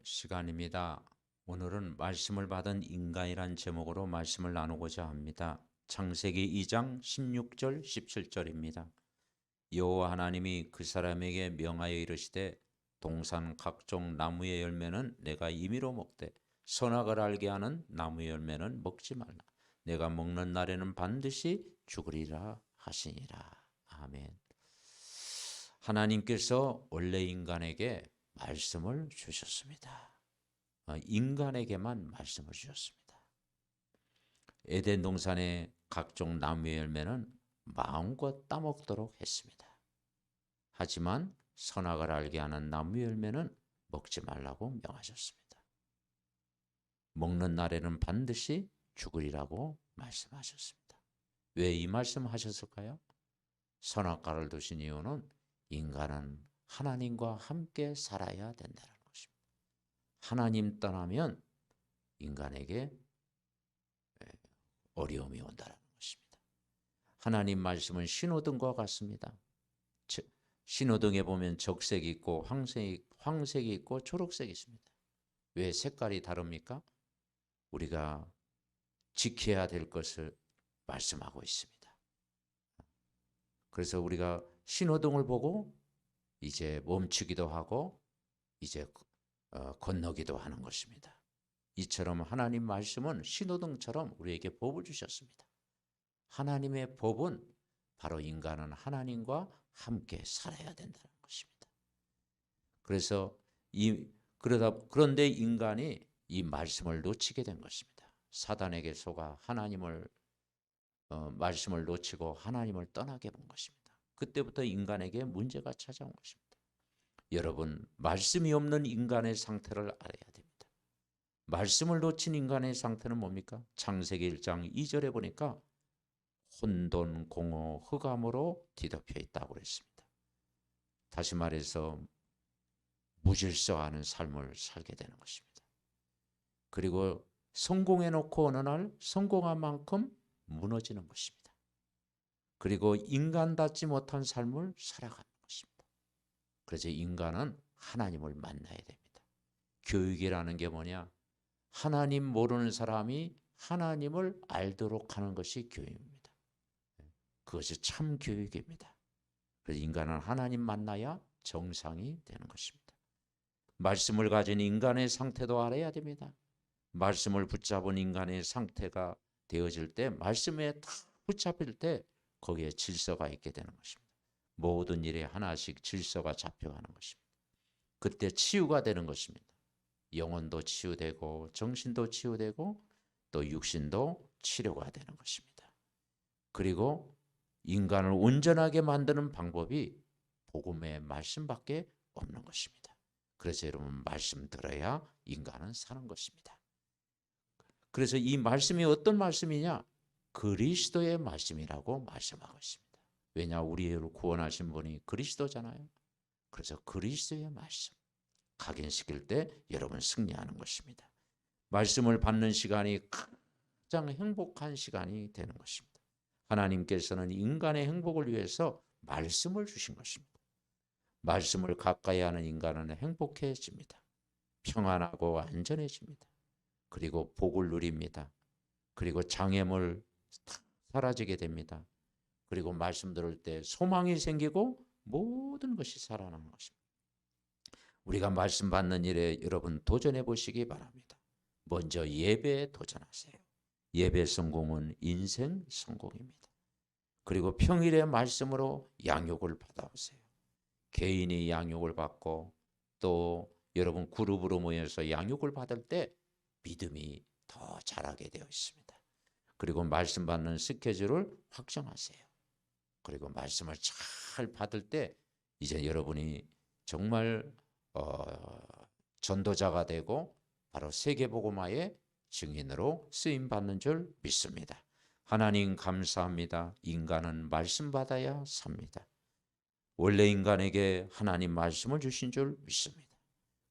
시간입니다. 오늘은 말씀을 받은 인간이란 제목으로 말씀을 나누고자 합니다. 창세기 2장 16절 17절입니다. 여호와 하나님이 그 사람에게 명하여 이르시되 동산 각종 나무의 열매는 내가 임의로 먹되 선악을 알게 하는 나무의 열매는 먹지 말라. 내가 먹는 날에는 반드시 죽으리라 하시니라. 아멘. 하나님께서 원래 인간에게 말씀을 주셨습니다. 인간에게만 말씀을 주셨습니다. 에덴 동산의 각종 나무의 열매는 마음껏 따먹도록 했습니다. 하지만 선악을 알게 하는 나무의 열매는 먹지 말라고 명하셨습니다. 먹는 날에는 반드시 죽으리라고 말씀하셨습니다. 왜 이 말씀하셨을까요? 선악과를 두신 이유는 인간은 하나님과 함께 살아야 된다는 것입니다. 하나님 떠나면 인간에게 어려움이 온다는 것입니다. 하나님 말씀은 신호등과 같습니다. 신호등에 보면 적색이 있고 황색이 있고 초록색이 있습니다. 왜 색깔이 다릅니까? 우리가 지켜야 될 것을 말씀하고 있습니다. 그래서 우리가 신호등을 보고 이제 멈추기도 하고 이제 건너기도 하는 것입니다. 이처럼 하나님 말씀은 신호등처럼 우리에게 법을 주셨습니다. 하나님의 법은 바로 인간은 하나님과 함께 살아야 된다는 것입니다. 그래서 그런데 인간이 이 말씀을 놓치게 된 것입니다. 사단에게 속아 말씀을 놓치고 하나님을 떠나게 본 것입니다. 그때부터 인간에게 문제가 찾아온 것입니다. 여러분, 말씀이 없는 인간의 상태를 알아야 됩니다. 말씀을 놓친 인간의 상태는 뭡니까? 창세기 1장 2절에 보니까 혼돈, 공허, 흑암으로 뒤덮여 있다고 그랬습니다. 다시 말해서 무질서하는 삶을 살게 되는 것입니다. 그리고 성공해놓고 어느 날 성공한 만큼 무너지는 것입니다. 그리고 인간답지 못한 삶을 살아가는 것입니다. 그래서 인간은 하나님을 만나야 됩니다. 교육이라는 게 뭐냐? 하나님 모르는 사람이 하나님을 알도록 하는 것이 교육입니다. 그것이 참 교육입니다. 그래서 인간은 하나님 만나야 정상이 되는 것입니다. 말씀을 가진 인간의 상태도 알아야 됩니다. 말씀을 붙잡은 인간의 상태가 되어질 때, 말씀에 다 붙잡힐 때 거기에 질서가 있게 되는 것입니다. 모든 일에 하나씩 질서가 잡혀가는 것입니다. 그때 치유가 되는 것입니다. 영혼도 치유되고 정신도 치유되고 또 육신도 치료가 되는 것입니다. 그리고 인간을 온전하게 만드는 방법이 복음의 말씀밖에 없는 것입니다. 그래서 여러분, 말씀 들어야 인간은 사는 것입니다. 그래서 이 말씀이 어떤 말씀이냐? 그리스도의 말씀이라고 말씀하고 있습니다. 왜냐? 우리를 구원하신 분이 그리스도잖아요. 그래서 그리스도의 말씀 각인시킬 때 여러분 승리하는 것입니다. 말씀을 받는 시간이 가장 행복한 시간이 되는 것입니다. 하나님께서는 인간의 행복을 위해서 말씀을 주신 것입니다. 말씀을 가까이 하는 인간은 행복해집니다. 평안하고 안전해집니다. 그리고 복을 누립니다. 그리고 장애물 사라지게 됩니다. 그리고 말씀 들을 때 소망이 생기고 모든 것이 살아나는 것입니다. 우리가 말씀 받는 일에 여러분 도전해 보시기 바랍니다. 먼저 예배에 도전하세요. 예배 성공은 인생 성공입니다. 그리고 평일에 말씀으로 양육을 받아오세요. 개인이 양육을 받고 또 여러분 그룹으로 모여서 양육을 받을 때 믿음이 더 자라게 되어 있습니다. 그리고 말씀 받는 스케줄을 확정하세요. 그리고 말씀을 잘 받을 때 이제 여러분이 정말 전도자가 되고 바로 세계복음화의 증인으로 쓰임받는 줄 믿습니다. 하나님 감사합니다. 인간은 말씀 받아야 삽니다. 원래 인간에게 하나님 말씀을 주신 줄 믿습니다.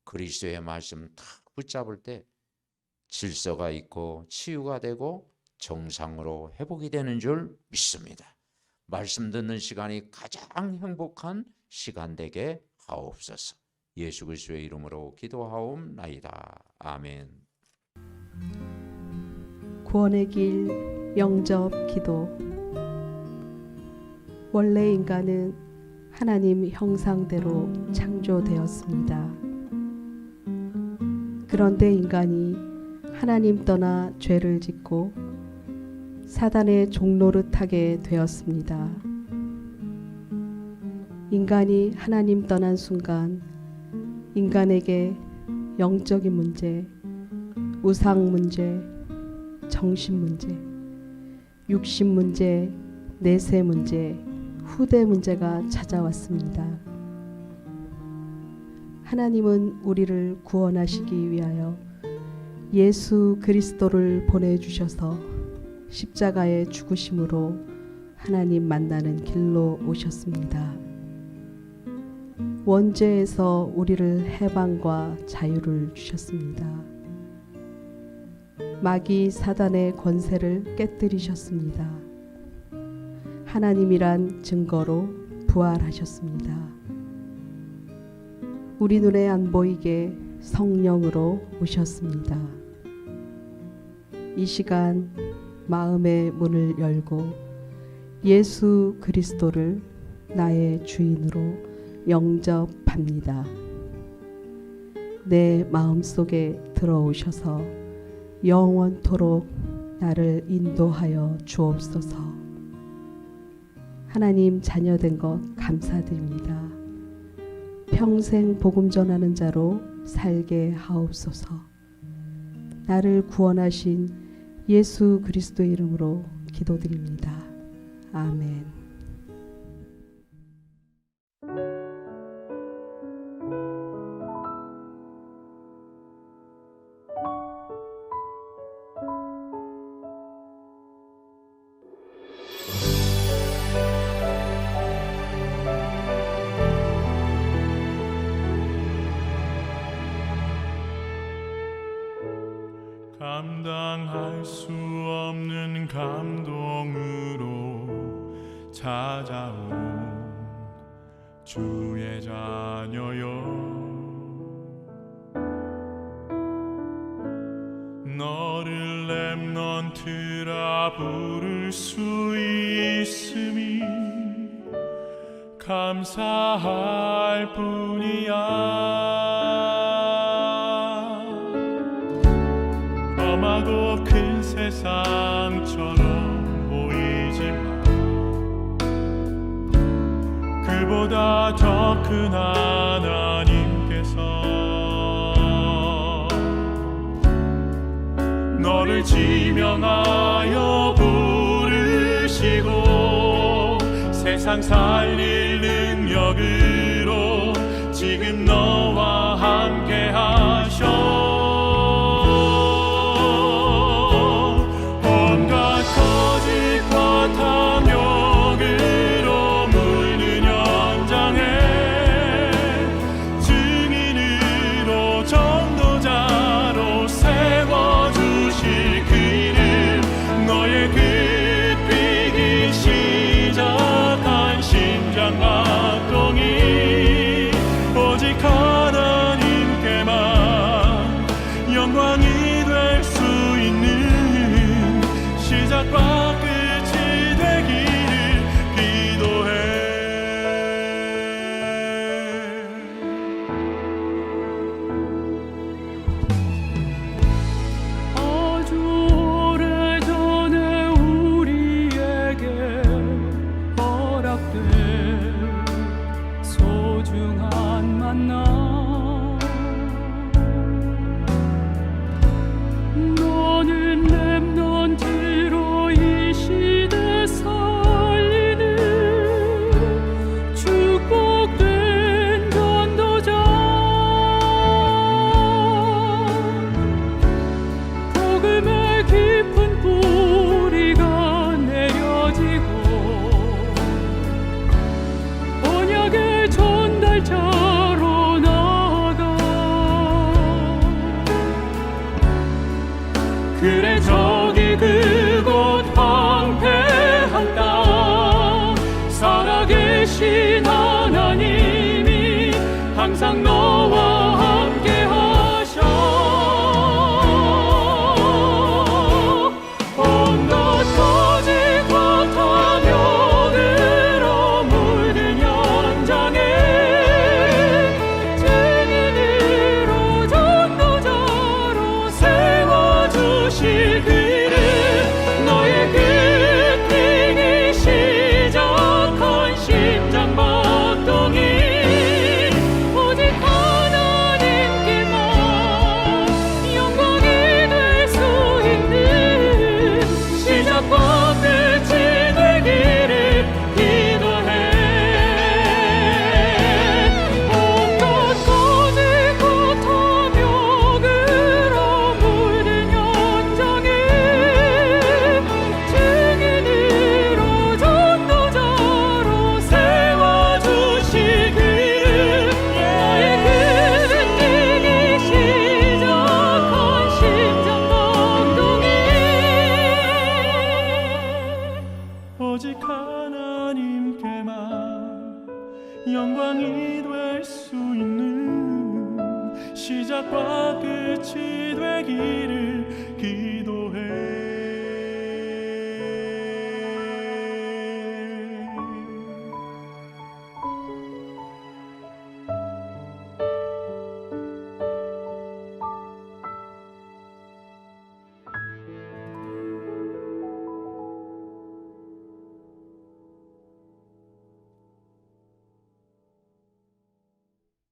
그리스도의 말씀 딱 붙잡을 때 질서가 있고 치유가 되고 정상으로 회복이 되는 줄 믿습니다. 말씀 듣는 시간이 가장 행복한 시간 되게 하옵소서. 예수 그리스도의 이름으로 기도하옵나이다. 아멘. 구원의 길 영접 기도. 원래 인간은 하나님 형상대로 창조되었습니다. 그런데 인간이 하나님 떠나 죄를 짓고 사단의 종노릇하게 되었습니다. 인간이 하나님 떠난 순간 인간에게 영적인 문제, 우상 문제, 정신 문제, 육신 문제, 내세 문제, 후대 문제가 찾아왔습니다. 하나님은 우리를 구원하시기 위하여 예수 그리스도를 보내주셔서 십자가의 죽으심으로 하나님 만나는 길로 오셨습니다. 원죄에서 우리를 해방과 자유를 주셨습니다. 마귀 사단의 권세를 깨뜨리셨습니다. 하나님이란 증거로 부활하셨습니다. 우리 눈에 안 보이게 성령으로 오셨습니다. 이 시간 마음의 문을 열고 예수 그리스도를 나의 주인으로 영접합니다. 내 마음속에 들어오셔서 영원토록 나를 인도하여 주옵소서. 하나님 자녀된 것 감사드립니다. 평생 복음 전하는 자로 살게 하옵소서. 나를 구원하신 예수 그리스도의 이름으로 기도드립니다. 아멘. 감당할 수 없는 감동으로 찾아온 주의 자녀여, 너를 렘넌트라 부를 수 있음이 감사할 뿐이야. 험하고 큰 세상처럼 보이지만 그보다 더 큰 하나님께서 너를 지명하여 부르시고 세상 살릴 능력으로 지금 너와 함께 하셔. 그래 저기 그곳 황폐한 땅 살아계신 하나님이 항상 너와 영광이 될 수 있는 시작과 끝이 되기를 기도합니다.